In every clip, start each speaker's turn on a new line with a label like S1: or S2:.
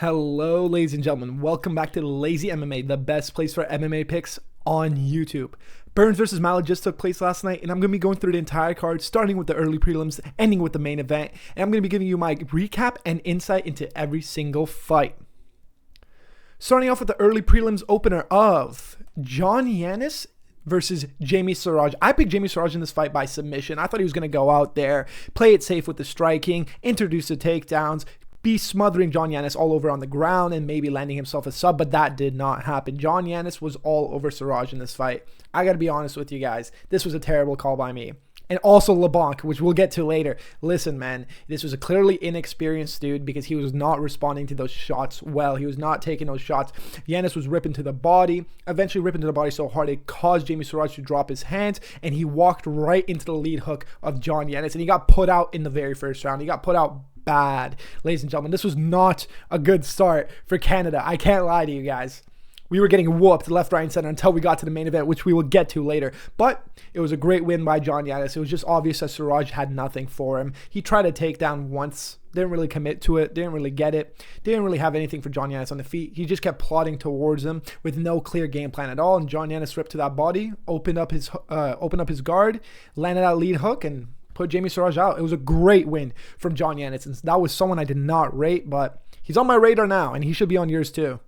S1: Hello, ladies and gentlemen. Welcome back to Lazy MMA, the best place for MMA picks on YouTube. Burns versus Malott just took place last night, and I'm going to be going through the entire card, starting with the early prelims, ending with the main event, and I'm going to be giving you my recap and insight into every single fight. Starting off with the early prelims opener of John Yanis versus Jamie Siraj. I picked Jamie Siraj in this fight by submission. I thought he was going to go out there, play it safe with the striking, introduce the takedowns, be smothering John Yanis all over on the ground and maybe landing himself a sub, but that did not happen. John Yanis was all over Siraj in this fight. I got to be honest with you guys. This was a terrible call by me. And also LeBlanc, which we'll get to later. Listen, man, this was a clearly inexperienced dude because he was not responding to those shots well. He was not taking those shots. Yanis was ripping to the body, eventually ripping to the body so hard it caused Jamie Siraj to drop his hands, and he walked right into the lead hook of John Yanis, and he got put out in the very first round. He got put out bad, ladies and gentlemen. This was not a good start for Canada. I can't lie to you guys. We were getting whooped left, right, and center until we got to the main event, which we will get to later. But it was a great win by John Yanis. It was just obvious that Siraj had nothing for him. He tried a takedown once, didn't really commit to it, didn't really get it, didn't really have anything for John Yanis on the feet. He just kept plodding towards him with no clear game plan at all. And John Yanis ripped to that body, opened up his guard, landed that lead hook, and put Jamie Siraj out. It was a great win from John Yanis. And that was someone I did not rate, but he's on my radar now, and he should be on yours too.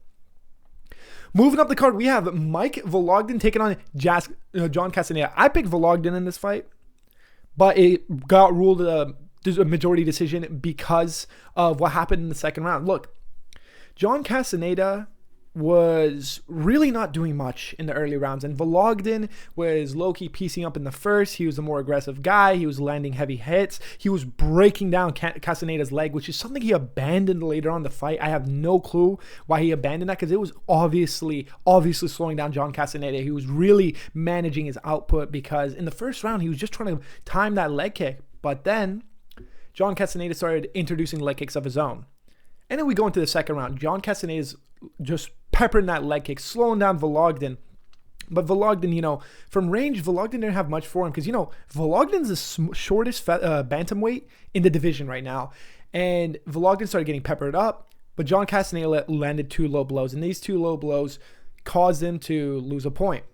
S1: Moving up the card, we have Mike Vologden taking on John Castaneda. I picked Vologden in this fight, but it got ruled a majority decision because of what happened in the second round. Look, John Castaneda was really not doing much in the early rounds, and Vologden was low-key piecing up in the first. He was a more aggressive guy. He was landing heavy hits. He was breaking down Castaneda's leg, which is something he abandoned later on in the fight. I have no clue why he abandoned that, because it was obviously slowing down John Castaneda. He was really managing his output, because in the first round he was just trying to time that leg kick, but then John Castaneda started introducing leg kicks of his own. And then we go into the second round. John Castaneda's just peppering that leg kick, slowing down Vologden. But Vologden, from range, Vologden didn't have much for him because, Vologden's the shortest bantamweight in the division right now. And Vologden started getting peppered up, but John Castaneda landed two low blows. And these two low blows caused him to lose a point.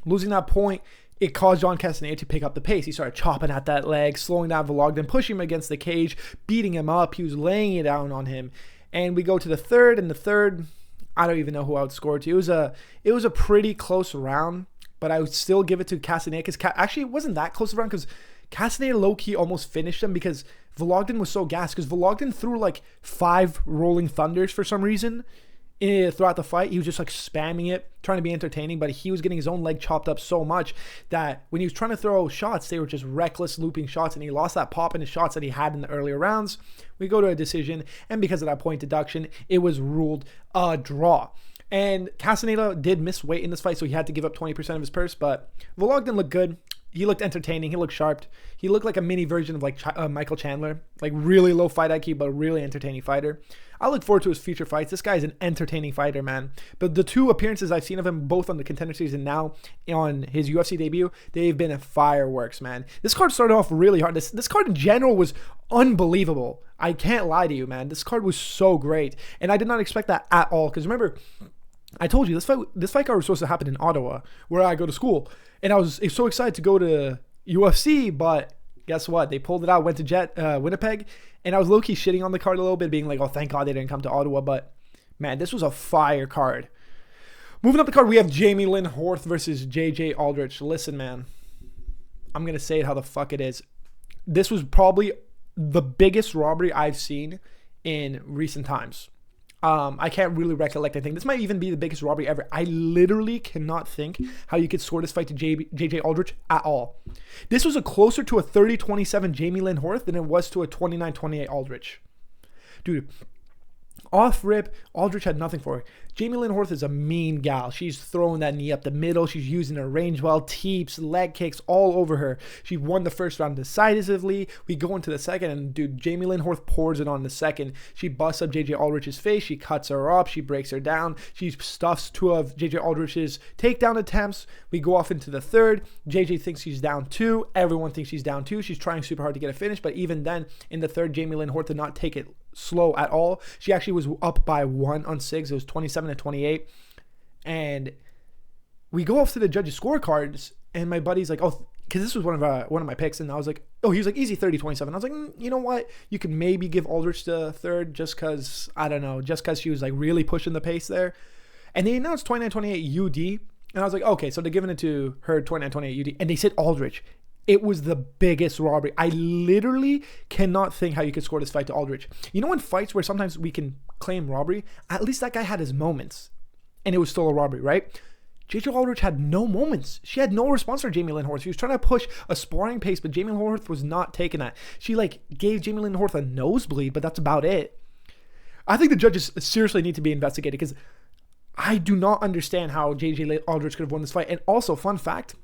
S1: Losing that point, it caused John Castaneda to pick up the pace. He started chopping at that leg, slowing down Vologden, pushing him against the cage, beating him up. He was laying it down on him. And we go to the third, and the third, I don't even know who I would score to. It was a pretty close round, but I would still give it to Castaneda, because actually it wasn't that close of a round, because Castaneda low-key almost finished him because Vologden was so gassed, because Vologden threw like 5 rolling thunders for some reason throughout the fight. He was just like spamming it, trying to be entertaining, but he was getting his own leg chopped up so much that when he was trying to throw shots, they were just reckless looping shots, and he lost that pop in his shots that he had in the earlier rounds. We go to a decision, and because of that point deduction, it was ruled a draw. And Castaneda did miss weight in this fight, so he had to give up 20% of his purse, but Vologden looked good. He looked entertaining. He looked sharp. He looked like a mini version of like Michael Chandler, like really low fight IQ, but a really entertaining fighter. I look forward to his future fights. This guy is an entertaining fighter, man. But the 2 appearances I've seen of him, both on the Contender Series and now on his UFC debut, they've been fireworks, man. This card started off really hard. This card in general was unbelievable. I can't lie to you, man. This card was so great, and I did not expect that at all. Because remember, I told you this fight card was supposed to happen in Ottawa, where I go to school, and I was so excited to go to UFC, but guess what? They pulled it out, went to Winnipeg, and I was low-key shitting on the card a little bit, being like, oh, thank God they didn't come to Ottawa, but man, this was a fire card. Moving up the card, we have Jamie Lynn Horth versus JJ Aldrich. Listen, man, I'm going to say it how the fuck it is. This was probably the biggest robbery I've seen in recent times. I can't really recollect anything. This might even be the biggest robbery ever. I literally cannot think how you could score this fight to JJ Aldrich at all. This was closer to a 30-27 Jamie Lynn Horth than it was to a 29-28 Aldrich. Dude, off rip, Aldrich had nothing for her. Jamie Lynn Horth is a mean gal. She's throwing that knee up the middle. She's using her range well, teeps, leg kicks all over her. She won the first round decisively. We go into the second, and dude, Jamie Lynn Horth pours it on the second. She busts up JJ Aldrich's face. She cuts her up. She breaks her down. She stuffs 2 of JJ Aldrich's takedown attempts. We go off into the third. JJ thinks she's down 2. Everyone thinks she's down 2. She's trying super hard to get a finish, but even then, in the third, Jamie Lynn Horth did not take it slow at all. She actually was up by 1 on Sigs. It was 27-28. And we go off to the judges' scorecards, and my buddy's like, oh, because this was one of my picks, and I was like, oh, he was like, easy 30-27. I was like, you know what? You can maybe give Aldrich the third just because, I don't know, just because she was like really pushing the pace there. And they announced 29-28 UD, and I was like, okay, so they're giving it to her 29-28 UD, and they said Aldrich. It was the biggest robbery. I literally cannot think how you could score this fight to Aldrich. You know, in fights where sometimes we can claim robbery, at least that guy had his moments, and it was still a robbery, right? JJ Aldrich had no moments. She had no response for Jamie Lynn Horth. She was trying to push a sparring pace, but Jamie Lynn Horth was not taking that. She gave Jamie Lynn Horth a nosebleed, but that's about it. I think the judges seriously need to be investigated because I do not understand how JJ Aldrich could have won this fight. And also, fun fact,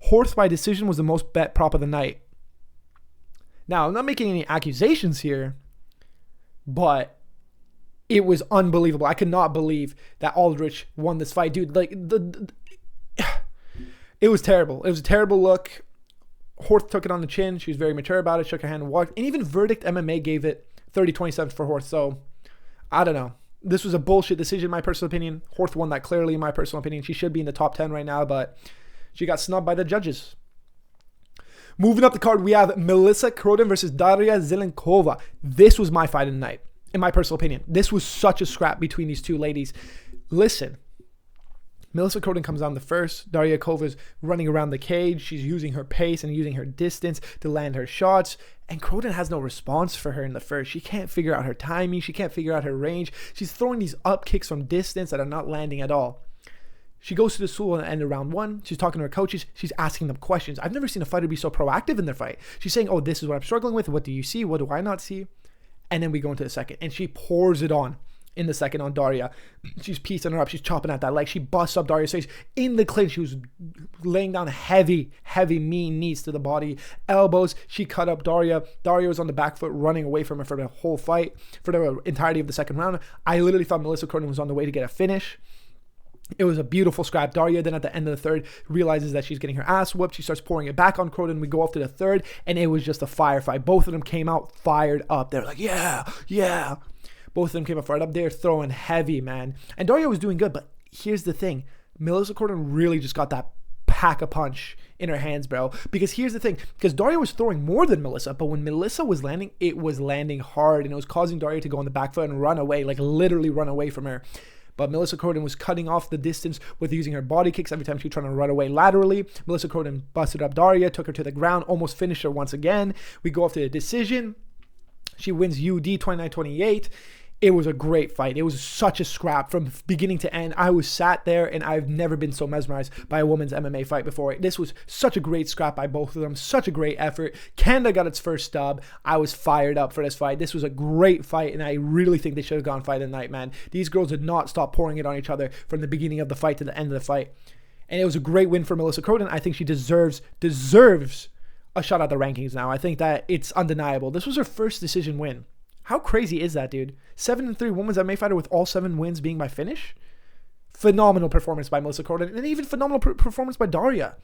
S1: Horth by decision was the most bet prop of the night. Now, I'm not making any accusations here, but it was unbelievable. I could not believe that Aldrich won this fight. Dude, it was terrible. It was a terrible look. Horth took it on the chin. She was very mature about it, shook her hand and walked. And even Verdict MMA gave it 30-27 for Horth. So, I don't know. This was a bullshit decision, in my personal opinion. Horth won that clearly, in my personal opinion. She should be in the top 10 right now, but she got snubbed by the judges. Moving up the card, we have Melissa Croden versus Daria Zelenkova. This was my fight of the night, in my personal opinion. This was such a scrap between these two ladies. Listen, Melissa Croden comes on the first. Daria Kova's running around the cage. She's using her pace and using her distance to land her shots. And Croden has no response for her in the first. She can't figure out her timing. She can't figure out her range. She's throwing these up kicks from distance that are not landing at all. She goes to the stool at the end of round 1. She's talking to her coaches. She's asking them questions. I've never seen a fighter be so proactive in their fight. She's saying, oh, this is what I'm struggling with. What do you see? What do I not see? And then we go into the second. And she pours it on in the second on Daria. She's piecing her up. She's chopping at that leg. She busts up Daria's face. In the clinch, she was laying down heavy, mean knees to the body. Elbows. She cut up Daria. Daria was on the back foot running away from her for the whole fight, for the entirety of the second round. I literally thought Melissa Croden was on the way to get a finish. It was a beautiful scrap. Daria then at the end of the third realizes that she's getting her ass whooped. She starts pouring it back on Croden. We go off to the third, and it was just a firefight. Both of them came out fired up. They're like, yeah. Both of them came out fired up. They're throwing heavy, man. And Daria was doing good, but here's the thing. Melissa Croden really just got that pack a punch in her hands, bro. Because here's the thing. Because Daria was throwing more than Melissa, but when Melissa was landing, it was landing hard, and it was causing Daria to go on the back foot and run away, like literally run away from her. But Melissa Croden was cutting off the distance with using her body kicks every time she was trying to run away laterally. Melissa Croden busted up Daria, took her to the ground, almost finished her once again. We go off to the decision. She wins UD 29-28. It was a great fight. It was such a scrap from beginning to end. I was sat there, and I've never been so mesmerized by a women's MMA fight before. This was such a great scrap by both of them. Such a great effort. Canada got its first dub. I was fired up for this fight. This was a great fight, and I really think they should have gone fight of the night, man. These girls did not stop pouring it on each other from the beginning of the fight to the end of the fight. And it was a great win for Melissa Croden. I think she deserves a shot at the rankings now. I think that it's undeniable. This was her first decision win. How crazy is that, dude? 7-3 women's MMA fighter with all 7 wins being by finish? Phenomenal performance by Melissa Croden, and even phenomenal performance by Daria.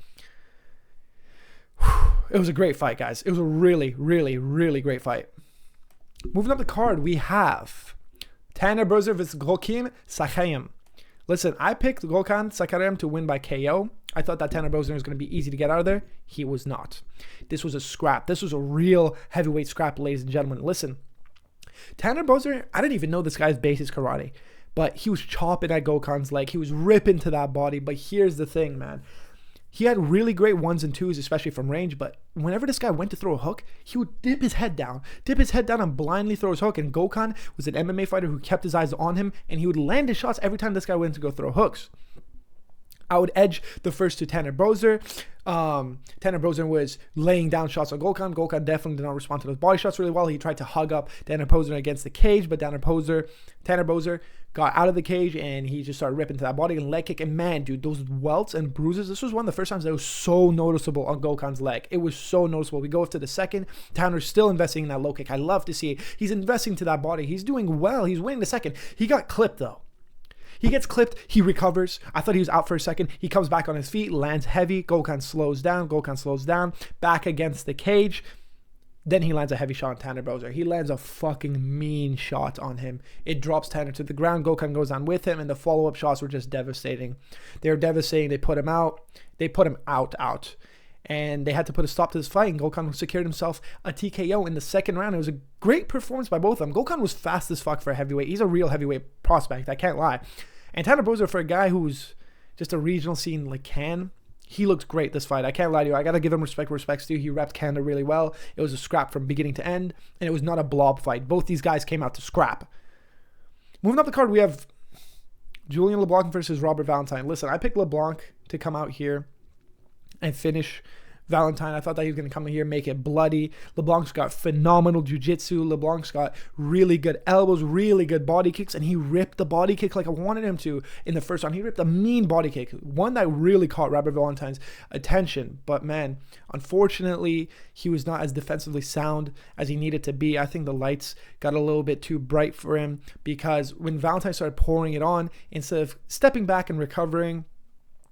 S1: It was a great fight, guys. It was a really, really, really great fight. Moving up the card, we have Tanner Boser vs. Gokhan Sakharyan. Listen, I picked Gokhan Sakharyan to win by KO. I thought that Tanner Boser was going to be easy to get out of there. He was not. This was a scrap. This was a real heavyweight scrap, ladies and gentlemen. Listen. Tanner Boser, I didn't even know this guy's base is karate, but he was chopping at Gokhan's leg. He was ripping to that body. But here's the thing, man. He had really great 1s and 2s, especially from range. But whenever this guy went to throw a hook, he would dip his head down and blindly throw his hook. And Gokhan was an MMA fighter who kept his eyes on him, and he would land his shots every time this guy went to go throw hooks. I would edge the first to Tanner Boser. Tanner Boser was laying down shots on Gokhan. Gokhan definitely did not respond to those body shots really well. He tried to hug up Tanner Boser against the cage, but Tanner Boser got out of the cage, and he just started ripping to that body and leg kick. And man, dude, those welts and bruises, this was one of the first times that was so noticeable on Gokhan's leg. It was so noticeable. We go up to the second. Tanner's still investing in that low kick. I love to see it. He's investing to that body. He's doing well. He's winning the second. He got clipped, though. He gets clipped. He recovers. I thought he was out for a second. He comes back on his feet, lands heavy. Gokhan slows down. Back against the cage. Then he lands a heavy shot on Tanner Boser. He lands a fucking mean shot on him. It drops Tanner to the ground. Gokhan goes on with him, and the follow-up shots were just devastating. They were devastating. They put him out. They put him out. And they had to put a stop to this fight, and Gokhan secured himself a TKO in the second round. It was a great performance by both of them. Gokhan was fast as fuck for a heavyweight. He's a real heavyweight prospect, I can't lie. And Tanner Boser, for a guy who's just a regional scene like he looked great this fight. I can't lie to you. I got to give him respect where respect's due. He repped Canada really well. It was a scrap from beginning to end, and it was not a blob fight. Both these guys came out to scrap. Moving up the card, we have Julian LeBlanc versus Robert Valentine. Listen, I picked LeBlanc to come out here and finish Valentine. I thought that he was going to come in here, make it bloody. LeBlanc's got phenomenal jiu-jitsu. LeBlanc's got really good elbows, really good body kicks, and he ripped the body kick like I wanted him to in the first round. He ripped a mean body kick, one that really caught Robert Valentine's attention. But man, unfortunately, he was not as defensively sound as he needed to be. I think the lights got a little bit too bright for him, because when Valentine started pouring it on, instead of stepping back and recovering,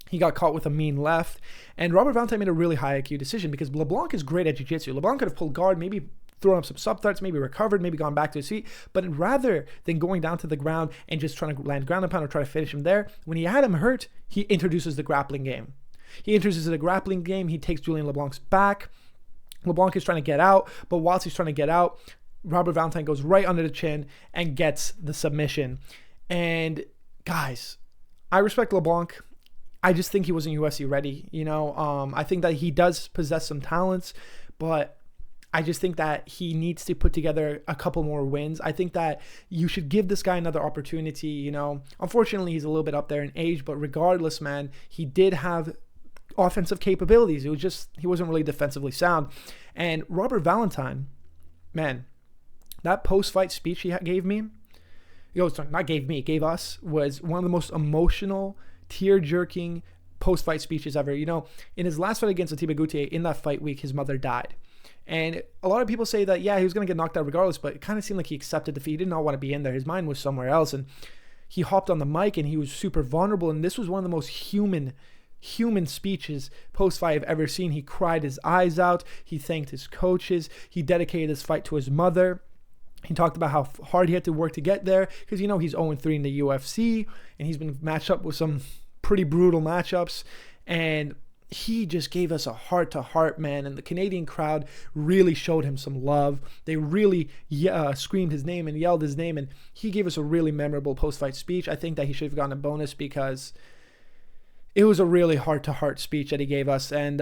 S1: he got caught with a mean left, and Robert Valentine made a really high IQ decision, because LeBlanc is great at jiu-jitsu. LeBlanc could have pulled guard, maybe thrown up some sub-threats, maybe recovered, maybe gone back to his feet, but rather than going down to the ground and just trying to land ground and pound or try to finish him there, when he had him hurt, he introduces the grappling game. He takes Julian LeBlanc's back. LeBlanc is trying to get out, but whilst he's trying to get out, Robert Valentine goes right under the chin and gets the submission. And guys, I respect LeBlanc. I just think he wasn't UFC ready, I think that he does possess some talents, but I just think that he needs to put together a couple more wins. I think that you should give this guy another opportunity, Unfortunately, he's a little bit up there in age, but regardless, man, he did have offensive capabilities. It was just, he wasn't really defensively sound. And Robert Valentine, man, that post-fight speech he gave us, was one of the most emotional, tear-jerking post-fight speeches ever. In his last fight against Atiba Gutier, in that fight week, his mother died. And a lot of people say that, yeah, he was going to get knocked out regardless, but it kind of seemed like he accepted defeat. He did not want to be in there. His mind was somewhere else. And he hopped on the mic, and he was super vulnerable. And this was one of the most human speeches post-fight I've ever seen. He cried his eyes out. He thanked his coaches. He dedicated his fight to his mother. He talked about how hard he had to work to get there, because, he's 0-3 in the UFC, and he's been matched up with some pretty brutal matchups, and he just gave us a heart-to-heart, man, and the Canadian crowd really showed him some love. They really screamed his name and yelled his name, and he gave us a really memorable post-fight speech. I think that he should have gotten a bonus, because it was a really heart-to-heart speech that he gave us, and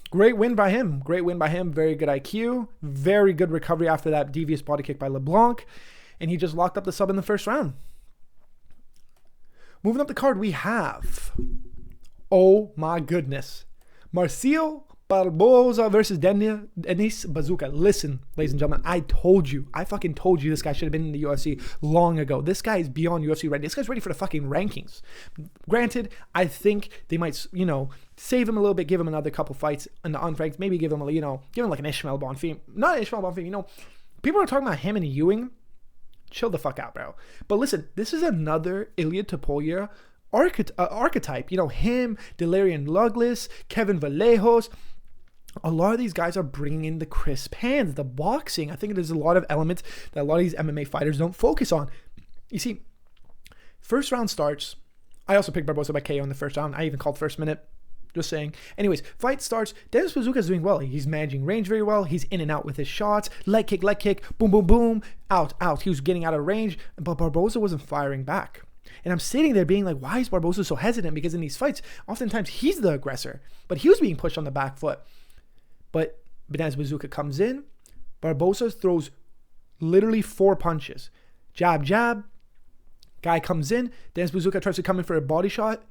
S1: great win by him. Very good IQ. Very good recovery after that devious body kick by LeBlanc. And he just locked up the sub in the first round. Moving up the card, we have, oh my goodness, Marcio Barboza versus Denis Bazooka. Listen, ladies and gentlemen, I fucking told you this guy should have been in the UFC long ago. This guy is beyond UFC ready. This guy's ready for the fucking rankings. Granted, I think they might, save him a little bit, give him another couple fights in the unranked, maybe give him like an Ishmael Bonfim. Not Ishmael Bonfim, people are talking about him and Ewing. Chill the fuck out, bro. But listen, this is another Ilya Topuria archetype. Him, Delarian Douglas, Kevin Vallejos. A lot of these guys are bringing in the crisp hands, the boxing. I think there's a lot of elements that a lot of these MMA fighters don't focus on. You see, first round starts. I also picked Barboza by KO in the first round. I even called first minute. Just saying. Anyways, fight starts. Denis Bazooka is doing well. He's managing range very well. He's in and out with his shots. Leg kick, boom, boom, boom. Out. He was getting out of range, but Barboza wasn't firing back. And I'm sitting there being like, why is Barboza so hesitant? Because in these fights, oftentimes he's the aggressor, but he was being pushed on the back foot. But Denis Bazooka comes in. Barboza throws literally 4 punches. Jab, jab. Guy comes in. Denis Bazooka tries to come in for a body shot.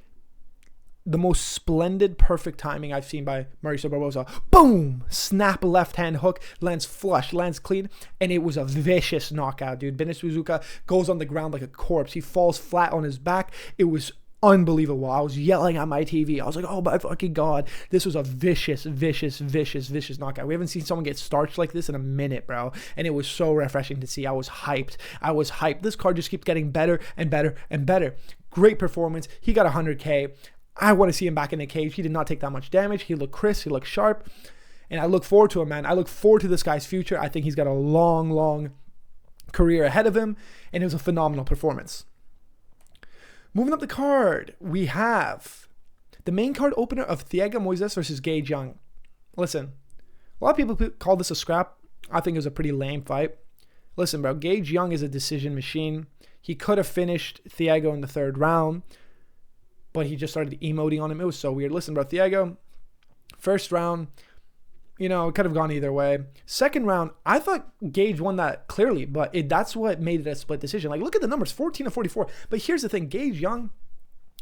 S1: The most splendid, perfect timing I've seen by Mauricio Barboza. Boom! Snap left hand hook, lands flush, lands clean, and it was a vicious knockout, dude. Denis Bazooka goes on the ground like a corpse. He falls flat on his back. It was unbelievable. I was yelling at my TV. I was like, oh my fucking God. This was a vicious knockout. We haven't seen someone get starched like this in a minute, bro. And it was so refreshing to see. I was hyped. This card just keeps getting better and better and better. Great performance. He got 100K. I want to see him back in the cage. He did not take that much damage. He looked crisp. He looked sharp. And I look forward to him, man. I look forward to this guy's future. I think he's got a long, long career ahead of him. And it was a phenomenal performance. Moving up the card, we have the main card opener of Thiago Moises versus Gage Young. Listen, a lot of people call this a scrap. I think it was a pretty lame fight. Listen, bro, Gage Young is a decision machine. He could have finished Thiago in the third round, but he just started emoting on him. It was so weird. Listen, bro, Thiago, first round, it could have gone either way. Second round, I thought Gage won that clearly, but that's what made it a split decision. Like, look at the numbers, 14-44. But here's the thing, Gage Young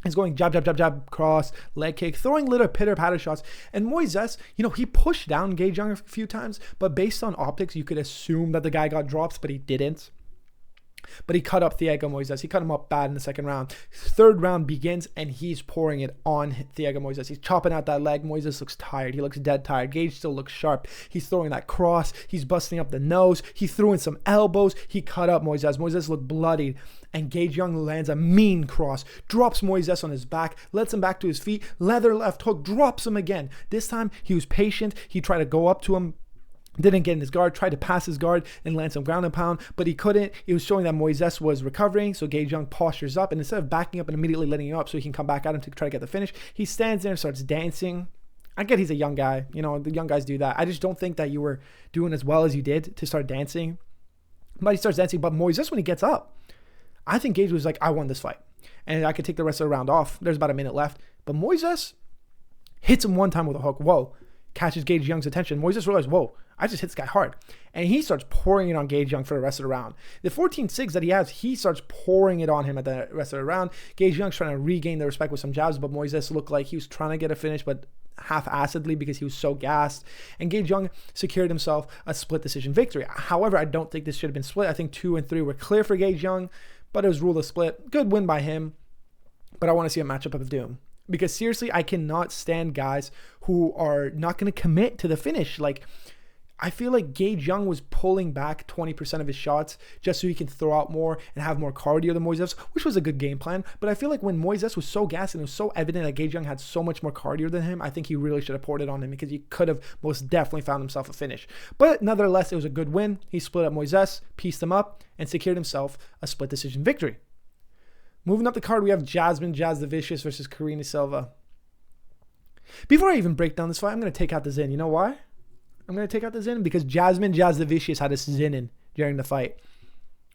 S1: is going jab, jab, jab, jab, cross, leg kick, throwing little pitter-patter shots. And Moises, he pushed down Gage Young a few times, but based on optics, you could assume that the guy got drops, but he didn't. But he cut up Thiago Moises. He cut him up bad in the second round. Third round begins, and he's pouring it on Thiago Moises. He's chopping out that leg. Moises looks tired. He looks dead tired. Gage still looks sharp. He's throwing that cross. He's busting up the nose. He threw in some elbows. He cut up Moises. Moises looked bloodied. And Gage Young lands a mean cross. Drops Moises on his back. Lets him back to his feet. Leather left hook. Drops him again. This time, he was patient. He tried to go up to him. Didn't get in his guard, tried to pass his guard and land some ground and pound, but he couldn't. It was showing that Moises was recovering, so Gage Young postures up, and instead of backing up and immediately letting him up so he can come back at him to try to get the finish, he stands there and starts dancing. I get he's a young guy. The young guys do that. I just don't think that you were doing as well as you did to start dancing. But he starts dancing, but Moises, when he gets up, I think Gage was like, I won this fight, and I could take the rest of the round off. There's about a minute left, but Moises hits him one time with a hook. Whoa. Catches Gage Young's attention. Moises realizes, whoa, I just hit this guy hard. And he starts pouring it on Gage Young for the rest of the round. The 14-6 that he has, he starts pouring it on him at the rest of the round. Gage Young's trying to regain the respect with some jabs, but Moises looked like he was trying to get a finish, but half-assedly because he was so gassed. And Gage Young secured himself a split decision victory. However, I don't think this should have been split. I think 2 and 3 were clear for Gage Young, but it was ruled a split. Good win by him, but I want to see a matchup of doom. Because seriously, I cannot stand guys who are not going to commit to the finish. Like, I feel like Gage Young was pulling back 20% of his shots just so he can throw out more and have more cardio than Moises, which was a good game plan. But I feel like when Moises was so gassed and it was so evident that Gage Young had so much more cardio than him, I think he really should have poured it on him because he could have most definitely found himself a finish. But nonetheless, it was a good win. He split up Moises, pieced him up, and secured himself a split decision victory. Moving up the card, we have Jasudavicius versus Silva. Before I even break down this fight, I'm going to take out the Zin. You know why? I'm going to take out the Zin because Jasudavicius had a Zinin during the fight.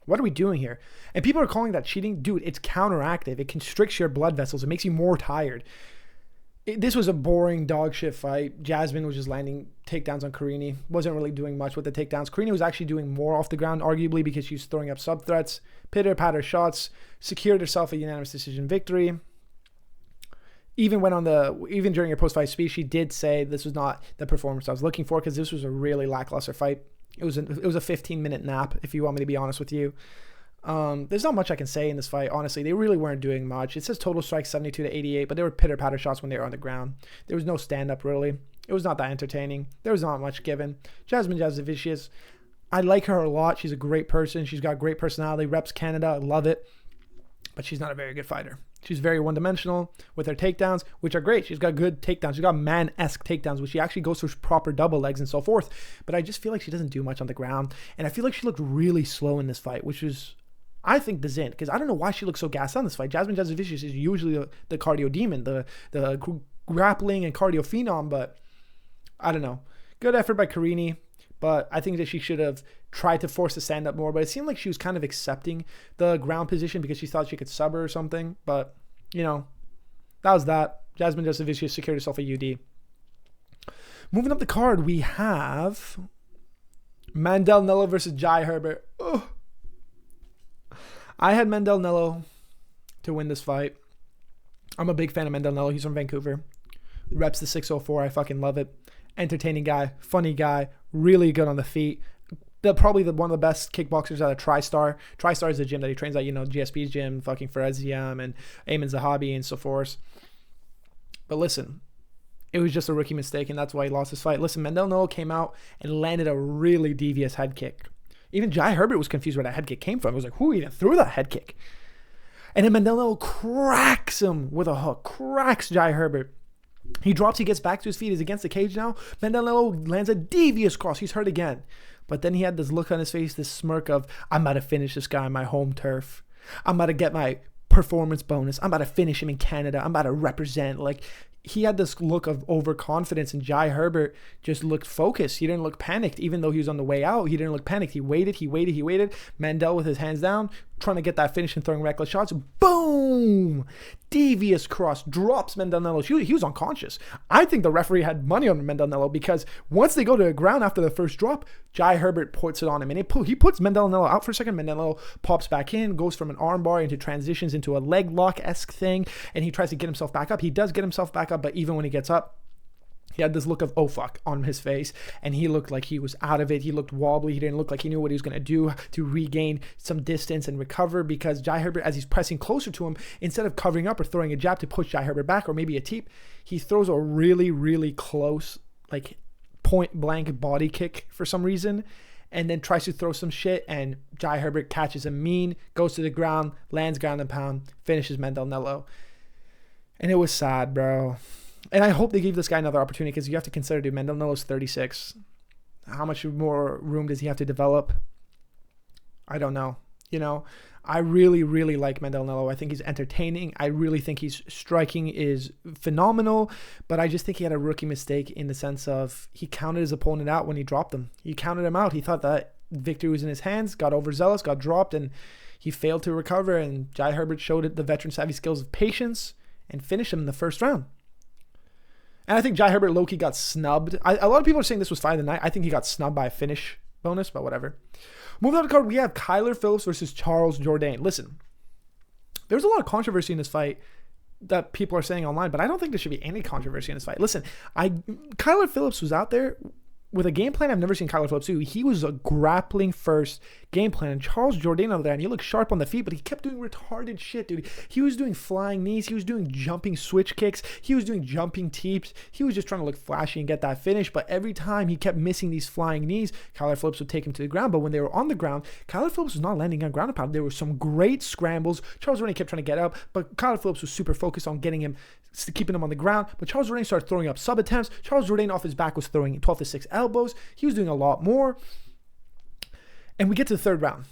S1: What are we doing here? And people are calling that cheating. Dude, it's counteractive. It constricts your blood vessels. It makes you more tired. This was a boring dog shit fight. Jasmine was just landing takedowns on Carini. Wasn't really doing much with the takedowns. Carini was actually doing more off the ground, arguably, because she was throwing up sub threats, pitter-patter shots, secured herself a unanimous decision victory. Even during her post-fight speech, she did say this was not the performance I was looking for because this was a really lackluster fight. It was a 15-minute nap, if you want me to be honest with you. There's not much I can say in this fight, honestly. They really weren't doing much. It says total strikes 72-88, but they were pitter-patter shots when they were on the ground. There was no stand-up, really. It was not that entertaining. There was not much given. Jasudavicius, I like her a lot. She's a great person. She's got great personality. Reps Canada. I love it. But she's not a very good fighter. She's very one-dimensional with her takedowns, which are great. She's got good takedowns. She's got man-esque takedowns, which she actually goes for proper double legs and so forth. But I just feel like she doesn't do much on the ground. And I feel like she looked really slow in this fight, which is, I think, the Zin. Because I don't know why she looks so gassed on this fight. Jasudavicius is usually the cardio demon, the grappling and cardio phenom. But I don't know. Good effort by Carini. But I think that she should have tried to force the stand-up more. But it seemed like she was kind of accepting the ground position because she thought she could sub her or something. But, that was that. Jasudavicius secured herself a UD. Moving up the card, we have Nallo versus Jai Herbert. Ugh. I had Nallo to win this fight. I'm a big fan of Nallo. He's from Vancouver. Reps the 604. I fucking love it. Entertaining guy, funny guy, really good on the feet. Probably one of the best kickboxers out of TriStar. TriStar is the gym that he trains at, GSP's gym, fucking Fereziam and Ayman Zahabi and so forth. But listen, it was just a rookie mistake, and that's why he lost his fight. Listen, Nallo came out and landed a really devious head kick. Even Jai Herbert was confused where that head kick came from. He was like, who even threw that head kick? And then Nallo cracks him with a hook, cracks Jai Herbert. He drops, he gets back to his feet. He's against the cage now. Nallo lands a devious cross. He's hurt again. But then he had this look on his face, this smirk of, I'm about to finish this guy on my home turf. I'm about to get my performance bonus. I'm about to finish him in Canada. I'm about to represent. Like, he had this look of overconfidence, and Herbert just looked focused. He didn't look panicked, even though he was on the way out. He didn't look panicked. He waited. Mandel with his hands down, trying to get that finish and throwing reckless shots. Boom! Devious cross, drops Nallo. He was unconscious. I think the referee had money on Nallo, because once they go to the ground after the first drop, Herbert puts it on him, and he puts Nallo out for a second. Nallo pops back in, goes from an armbar into transitions into a leg lock-esque thing, and he tries to get himself back up. He does get himself back up, but even when he gets up, he had this look of, oh fuck, on his face, and he looked like he was out of it. He looked wobbly. He didn't look like he knew what he was going to do to regain some distance and recover, because Herbert, as he's pressing closer to him, instead of covering up or throwing a jab to push Herbert back or maybe a teep, he throws a really, really close, like, point blank body kick for some reason, and then tries to throw some shit, and Herbert catches him mean, goes to the ground, lands ground and pound, finishes Nallo. And it was sad, bro. And I hope they give this guy another opportunity, because you have to consider, dude, Nallo's 36. How much more room does he have to develop? I don't know. You know, I really, really like Nallo. I think he's entertaining. I really think his striking is phenomenal, but I just think he had a rookie mistake in the sense of he counted his opponent out when he dropped him. He counted him out. He thought that victory was in his hands, got overzealous, got dropped, and he failed to recover, and Herbert showed the veteran savvy skills of patience and finished him in the first round. And I think Herbert low-key got snubbed. A lot of people are saying this was fight of the night. I think he got snubbed by a finish bonus, but whatever. Moving on to the card, we have Phillips versus Charles Jourdain. Listen, there's a lot of controversy in this fight that people are saying online, but I don't think there should be any controversy in this fight. Listen, Phillips was out there with a game plan I've never seen Phillips do. He was a grappling first game plan, and Charles Jourdain over there, and he looked sharp on the feet, but he kept doing retarded shit, dude. He was doing flying knees, he was doing jumping switch kicks, he was doing jumping teeps, he was just trying to look flashy and get that finish, but every time he kept missing these flying knees, Phillips would take him to the ground. But when they were on the ground, Phillips was not landing on ground and pound. There were some great scrambles. Charles Jourdain kept trying to get up, but Phillips was super focused on keeping him on the ground. But Charles Jourdain started throwing up sub attempts. Charles Jourdain off his back was throwing 12 to 6 elbows. He was doing a lot more. And we get to the third round.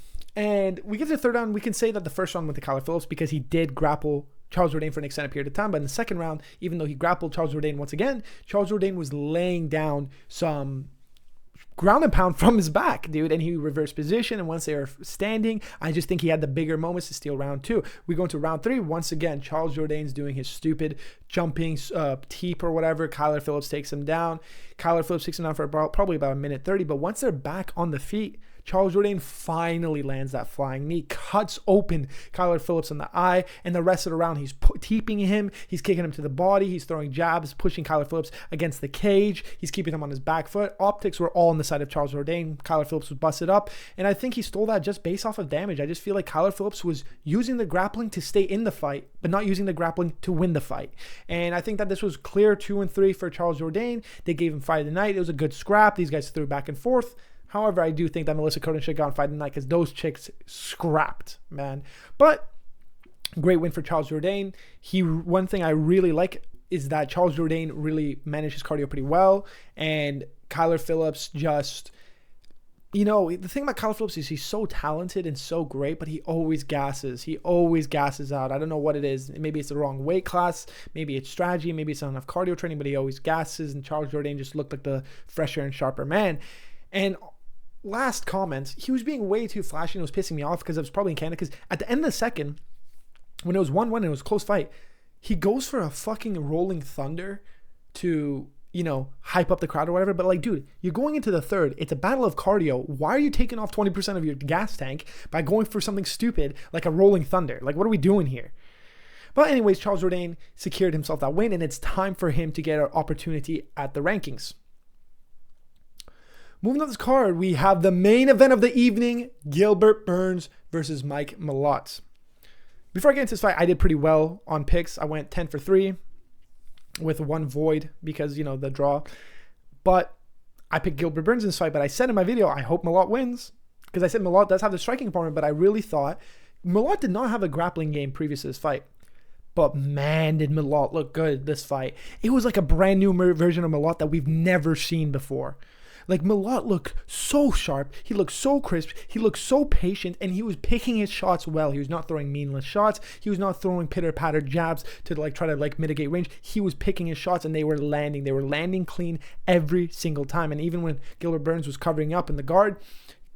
S1: We can say that the first round went to Phillips because he did grapple Charles Jourdain for an extended period of time. But in the second round, even though he grappled Charles Jourdain once again, Charles Jourdain was laying down some ground and pound from his back, dude, and he reversed position, and once they were standing, I just think he had the bigger moments to steal round two. We go into round three. Once again, Charles Jourdain's doing his stupid jumping teep or whatever. Phillips takes him down. Phillips takes him down for probably about a minute 30, but once they're back on the feet, Charles Jourdain finally lands that flying knee, cuts open Phillips in the eye, and the rest of the round, he's teeping him, he's kicking him to the body, he's throwing jabs, pushing Phillips against the cage, he's keeping him on his back foot. Optics were all on the side of Charles Jourdain. Phillips was busted up, and I think he stole that just based off of damage. I just feel like Phillips was using the grappling to stay in the fight, but not using the grappling to win the fight. And I think that this was clear 2-3 for Charles Jourdain. They gave him fight of the night. It was a good scrap. These guys threw back and forth. However, I do think that Melissa Coden should have gone fight of the night because those chicks scrapped, man. But great win for Charles Jourdain. One thing I really like is that Charles Jourdain really managed his cardio pretty well, and Phillips just, the thing about Phillips is he's so talented and so great, but he always gasses. He always gasses out. I don't know what it is. Maybe it's the wrong weight class. Maybe it's strategy. Maybe it's not enough cardio training, but he always gasses, and Charles Jourdain just looked like the fresher and sharper man. And last comment, he was being way too flashy, and it was pissing me off because I was probably in Canada, because at the end of the second, when it was 1-1 and it was a close fight, he goes for a fucking rolling thunder to, hype up the crowd or whatever. But like, dude, you're going into the third. It's a battle of cardio. Why are you taking off 20% of your gas tank by going for something stupid like a rolling thunder? Like, what are we doing here? But anyways, Charles Jourdain secured himself that win, and it's time for him to get an opportunity at the rankings. Moving on this card, we have the main event of the evening, Gilbert Burns versus Mike Malott. Before I get into this fight, I did pretty well on picks. I went 10 for 3 with one void because, the draw. But I picked Gilbert Burns in this fight, but I said in my video, I hope Malott wins, because I said Malott does have the striking component, but I really thought Malott did not have a grappling game previous to this fight. But man, did Malott look good this fight. It was like a brand new version of Malott that we've never seen before. Like, Malott looked so sharp. He looked so crisp. He looked so patient, and he was picking his shots well. He was not throwing meaningless shots. He was not throwing pitter-patter jabs to try to mitigate range. He was picking his shots, and they were landing. They were landing clean every single time. And even when Gilbert Burns was covering up in the guard,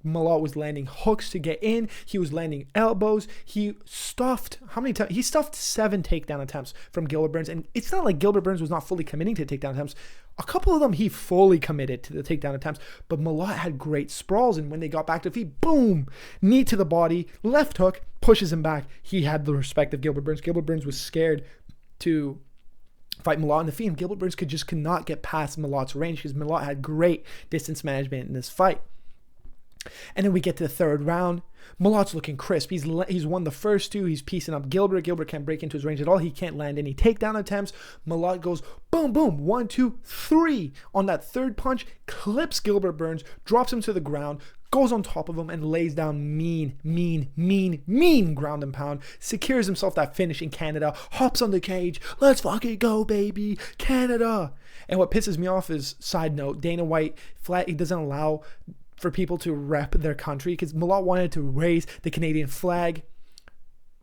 S1: Malott was landing hooks to get in. He was landing elbows. He stuffed, how many times? He stuffed 7 takedown attempts from Gilbert Burns. And it's not like Gilbert Burns was not fully committing to takedown attempts. A couple of them he fully committed to the takedown attempts. But Malott had great sprawls. And when they got back to feet, boom, knee to the body, left hook, pushes him back. He had the respect of Gilbert Burns. Gilbert Burns was scared to fight Malott in the feet. And Gilbert Burns could not get past Malott's range because Malott had great distance management in this fight. And then we get to the third round. Malott's looking crisp. He's won the first 2. He's piecing up Gilbert. Gilbert can't break into his range at all. He can't land any takedown attempts. Malott goes boom, boom, 1, 2, 3 on that third punch, clips Gilbert Burns, drops him to the ground, goes on top of him, and lays down mean ground and pound, secures himself that finish in Canada, hops on the cage. Let's fucking go, baby. Canada. And what pisses me off is, side note, Dana White, he doesn't allow for people to rep their country, because Malott wanted to raise the Canadian flag,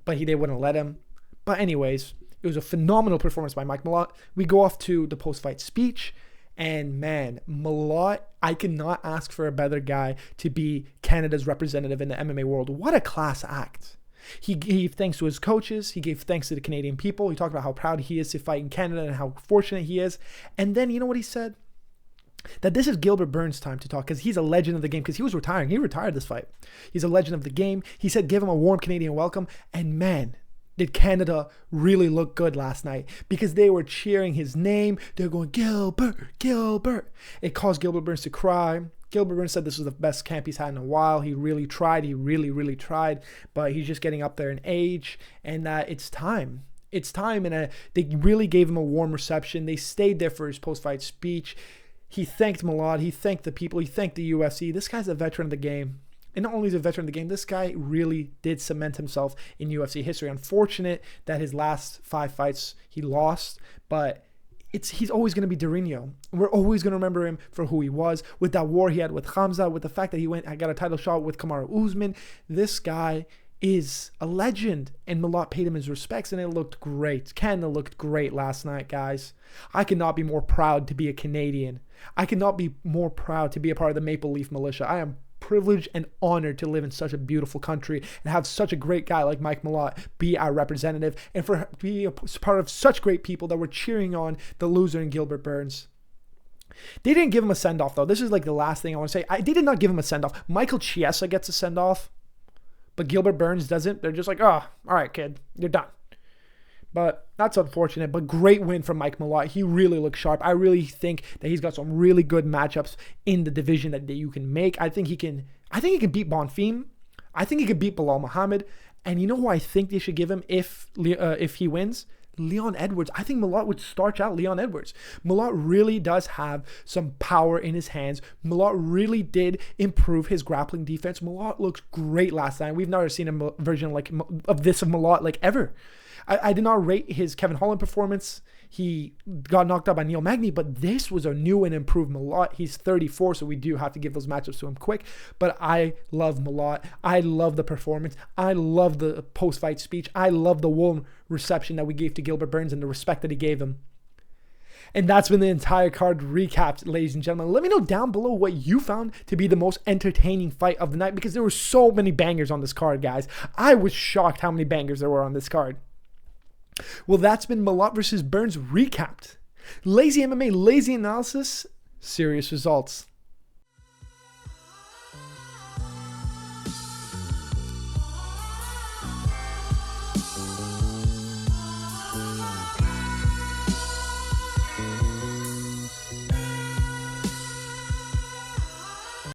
S1: but they wouldn't let him. But anyways, it was a phenomenal performance by Mike Malott. We go off to the post-fight speech, and man, Malott, I cannot ask for a better guy to be Canada's representative in the MMA world. What a class act. He gave thanks to his coaches. He gave thanks to the Canadian people. He talked about how proud he is to fight in Canada and how fortunate he is. And then, you know what he said? That this is Gilbert Burns' time to talk, because he's a legend of the game, because he was retiring. He retired this fight. He's a legend of the game. He said give him a warm Canadian welcome. And man, did Canada really look good last night, because they were cheering his name. They're going, Gilbert, Gilbert. It caused Gilbert Burns to cry. Gilbert Burns said this was the best camp he's had in a while. He really tried. He really tried. But he's just getting up there in age, and it's time. It's time. And they really gave him a warm reception. They stayed there for his post-fight speech. He thanked Malott. He thanked the people. He thanked the UFC. This guy's a veteran of the game. And not only is he a veteran of the game, this guy really did cement himself in UFC history. Unfortunate that his last 5 fights he lost, but he's always going to be Jourdain. We're always going to remember him for who he was, with that war he had with Hamza, with the fact that I got a title shot with Kamaru Usman. This guy is a legend, and Malott paid him his respects, and it looked great. Canada looked great last night, guys. I could not be more proud to be a Canadian. I could not be more proud to be a part of the Maple Leaf Militia. I am privileged and honored to live in such a beautiful country and have such a great guy like Mike Malott be our representative, and for be a part of such great people that were cheering on the loser in Gilbert Burns. They didn't give him a send-off, though. This is like the last thing I want to say. They did not give him a send-off. Michael Chiesa gets a send-off, but Gilbert Burns doesn't. They're just like, oh, all right, kid, you're done. But that's unfortunate. But great win from Mike Malott. He really looks sharp. I really think that he's got some really good matchups in the division that you can make. I think he can beat Bonfim. I think he could beat Bilal Muhammad. And you know who I think they should give him if he wins? Leon Edwards. I think Malott would starch out Leon Edwards. Malott really does have some power in his hands. Malott really did improve his grappling defense. Malott looks great last night. We've never seen a version of Malott ever. I did not rate his Kevin Holland performance. He got knocked out by Neil Magny, but this was a new and improved Malott. He's 34, so we do have to give those matchups to him quick. But I love Malott. I love the performance. I love the post-fight speech. I love the warm reception that we gave to Gilbert Burns and the respect that he gave him. And that's been the entire card recapped, ladies and gentlemen. Let me know down below what you found to be the most entertaining fight of the night, because there were so many bangers on this card, guys. I was shocked how many bangers there were on this card. Well, that's been Malott versus Burns recapped. Lazy MMA, lazy analysis, serious results.